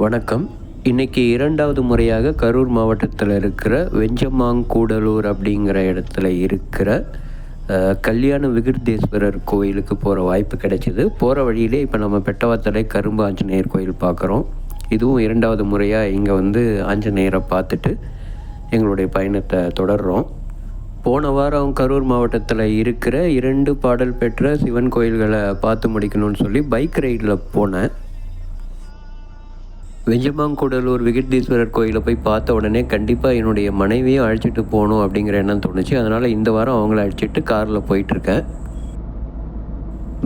வணக்கம். இன்றைக்கி 2வது முறையாக கரூர் மாவட்டத்தில் இருக்கிற வெஞ்சமாங்கூடலூர் அப்படிங்கிற இடத்துல இருக்கிற கல்யாண விகிர்தேஸ்வரர் கோயிலுக்கு போகிற வாய்ப்பு கிடைச்சிது. போகிற வழியிலே இப்போ நம்ம பெட்டவாத்தலை கரும்பு ஆஞ்சநேயர் கோயில் பார்க்குறோம். இதுவும் 2வது முறையாக இங்கே வந்து ஆஞ்சநேயரை பார்த்துட்டு எங்களுடைய பயணத்தை தொடர்கிறோம். போன வாரம் கரூர் மாவட்டத்தில் இருக்கிற 2 பாடல் பெற்ற சிவன் கோயில்களை பார்த்து முடிக்கணும்னு சொல்லி பைக் ரைடில் போனேன். வெஞ்சமாங்கூடலூர் விகிர்தீஸ்வரர் கோயிலை போய் பார்த்த உடனே கண்டிப்பாக என்னுடைய மனைவியும் அழைச்சிட்டு போகணும் அப்படிங்கிற எண்ணம் தோணுச்சு. அதனால் இந்த வாரம் அவங்கள அழைச்சிட்டு காரில் போயிட்டுருக்கேன்.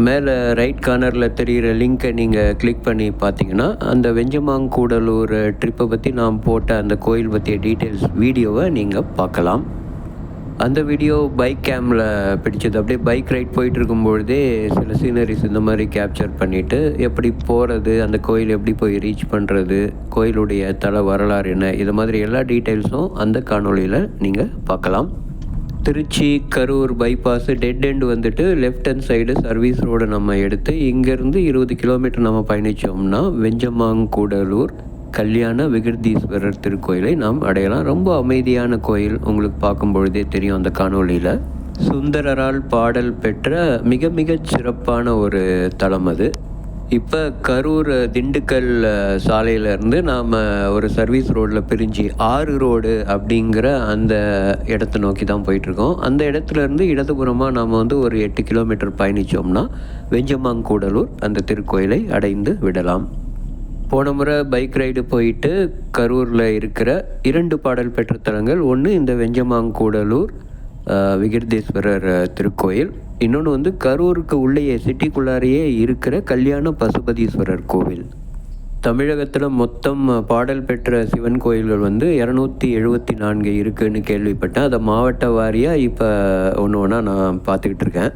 மேலே ரைட் கார்னரில் தெரிகிற லிங்க்கை நீங்கள் கிளிக் பண்ணி பார்த்தீங்கன்னா அந்த வெஞ்சமாங்கூடலூர் ட்ரிப்பை பற்றி நான் போட்ட அந்த கோயில் பற்றிய டீட்டெயில்ஸ் வீடியோவை நீங்கள் பார்க்கலாம். அந்த வீடியோ பைக் கேமில் பிடிச்சது. அப்படியே பைக் ரைட் போயிட்டு இருக்கும்பொழுதே சில சீனரிஸ் இந்த மாதிரி கேப்சர் பண்ணிவிட்டு எப்படி போகிறது, அந்த கோயில் எப்படி போய் ரீச் பண்ணுறது, கோயிலுடைய தல வரலாறு என்ன, இது மாதிரி எல்லா டீட்டெயில்ஸும் அந்த காணொலியில் நீங்கள் பார்க்கலாம். Trichy Karur bypass dead end வந்துட்டு left hand side service road நம்ம எடுத்து இங்கேருந்து 20 கிலோமீட்டர் நம்ம பயணித்தோம்னா வெஞ்சமாங்கூடலூர் கல்யாண விகிர்தீஸ்வரர் திருக்கோயிலை நாம் அடையலாம். ரொம்ப அமைதியான கோயில், உங்களுக்கு பார்க்கும் பொழுதே தெரியும் அந்த காணொலியில். சுந்தரரால் பாடல் பெற்ற மிக மிக சிறப்பான ஒரு தலம் அது. இப்போ கரூர் திண்டுக்கல் சாலையிலேருந்து நாம் ஒரு சர்வீஸ் ரோடில் பிரிஞ்சு 6 ரோடு அப்படிங்கிற அந்த இடத்த நோக்கி தான் போயிட்டுருக்கோம். அந்த இடத்துலேருந்து இடதுபுறமாக நாம் வந்து ஒரு 8 கிலோமீட்டர் பயணித்தோம்னா வெஞ்சமாங்கூடலூர் அந்த திருக்கோயிலை அடைந்து விடலாம். போன முறை பைக் ரைடு போயிட்டு கரூரில் இருக்கிற 2 பாடல் பெற்ற தலங்கள், ஒன்று இந்த வெஞ்சமாங்கூடலூர் விகிர்தேஸ்வரர் திருக்கோயில், இன்னொன்று வந்து கரூருக்கு உள்ளேயே சிட்டிக்குள்ளாரையே இருக்கிற கல்யாண பசுபதீஸ்வரர் கோவில். தமிழகத்தில் மொத்தம் பாடல் பெற்ற சிவன் கோயில்கள் வந்து 274 இருக்குதுன்னு கேள்விப்பட்டேன். அதை மாவட்ட வாரியாக இப்போ ஒன்று ஒன்றா நான் பார்த்துக்கிட்டு இருக்கேன்.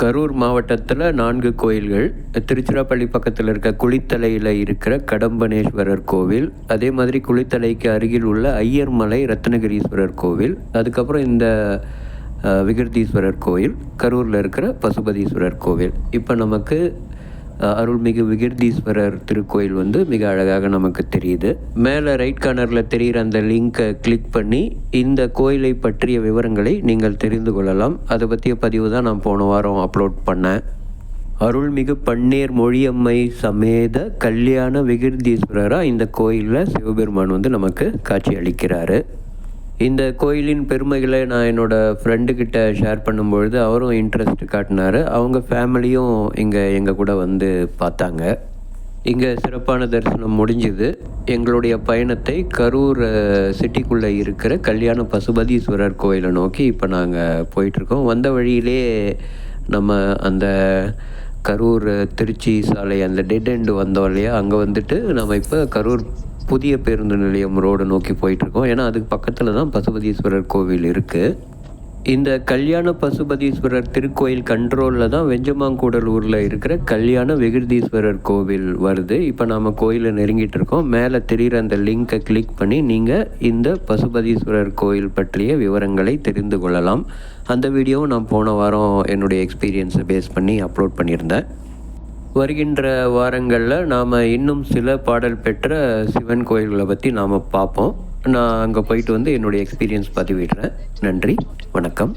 கரூர் மாவட்டத்தில் 4 கோயில்கள். திருச்சிராப்பள்ளி பக்கத்தில் இருக்க குளித்தலையில் இருக்கிற கடம்பனேஸ்வரர் கோவில், அதே மாதிரி குளித்தலைக்கு அருகில் உள்ள ஐயர்மலை ரத்னகிரீஸ்வரர் கோவில், அதுக்கப்புறம் இந்த விகிர்தீஸ்வரர் கோயில், கரூரில் இருக்கிற பசுபதீஸ்வரர் கோவில். இப்போ நமக்கு அருள்மிகு விகிர்தீஸ்வரர் திருக்கோயில் வந்து மிக அழகாக நமக்கு தெரியுது. மேலே ரைட் கார்னரில் தெரிகிற அந்த லிங்கை கிளிக் பண்ணி இந்த கோயிலை பற்றிய விவரங்களை நீங்கள் தெரிந்து கொள்ளலாம். அதை பற்றிய பதிவு தான் நான் போன வாரம் அப்லோட் பண்ணேன். அருள்மிகு பன்னீர் மொழியம்மை சமேத கல்யாண விகிர்தீஸ்வரராக இந்த கோயிலில் சிவபெருமான் வந்து நமக்கு காட்சி அளிக்கிறாரு. இந்த கோயிலின் பெருமைகளை நான் என்னோடய ஃப்ரெண்டுக்கிட்ட ஷேர் பண்ணும்பொழுது அவரும் இன்ட்ரெஸ்ட் காட்டினார். அவங்க ஃபேமிலியும் இங்கே எங்கள் கூட வந்து பார்த்தாங்க. இங்கே சிறப்பான தரிசனம் முடிஞ்சுது. எங்களுடைய பயணத்தை கரூர் சிட்டிக்குள்ளே இருக்கிற கல்யாண பசுபதீஸ்வரர் கோயிலை நோக்கி இப்போ நாங்கள் போயிட்டுருக்கோம். வந்த வழியிலே நம்ம அந்த கரூர் திருச்சி சாலை அந்த டெட் எண்டு வந்தோம் இல்லையா, அங்கே வந்துட்டு நம்ம இப்போ கரூர் புதிய பேருந்து நிலையம் ரோடு நோக்கி போயிட்டுருக்கோம். ஏன்னா அதுக்கு பக்கத்தில் தான் பசுபதீஸ்வரர் கோவில் இருக்குது. இந்த கல்யாண பசுபதீஸ்வரர் திருக்கோயில் கண்ட்ரோலில் தான் வெஞ்சமாங்கூடலூரில் இருக்கிற கல்யாண விகிர்தீஸ்வரர் கோவில் வருது. இப்போ நாம் கோயிலை நெருங்கிட்டு இருக்கோம். மேலே தெரிகிற அந்த லிங்கை கிளிக் பண்ணி நீங்கள் இந்த பசுபதீஸ்வரர் கோயில் பற்றிய விவரங்களை தெரிந்து கொள்ளலாம். அந்த வீடியோவும் நான் போன வாரம் என்னுடைய எக்ஸ்பீரியன்ஸை பேஸ் பண்ணி அப்லோட் பண்ணியிருந்தேன். வருகின்ற வாரங்களில் நாம் இன்னும் சில பாடல் பெற்ற சிவன் கோயில்களை பற்றி நாம் பார்ப்போம். நான் அங்கே போயிட்டு வந்து என்னுடைய எக்ஸ்பீரியன்ஸ் பதிவிடுறேன். நன்றி, வணக்கம்.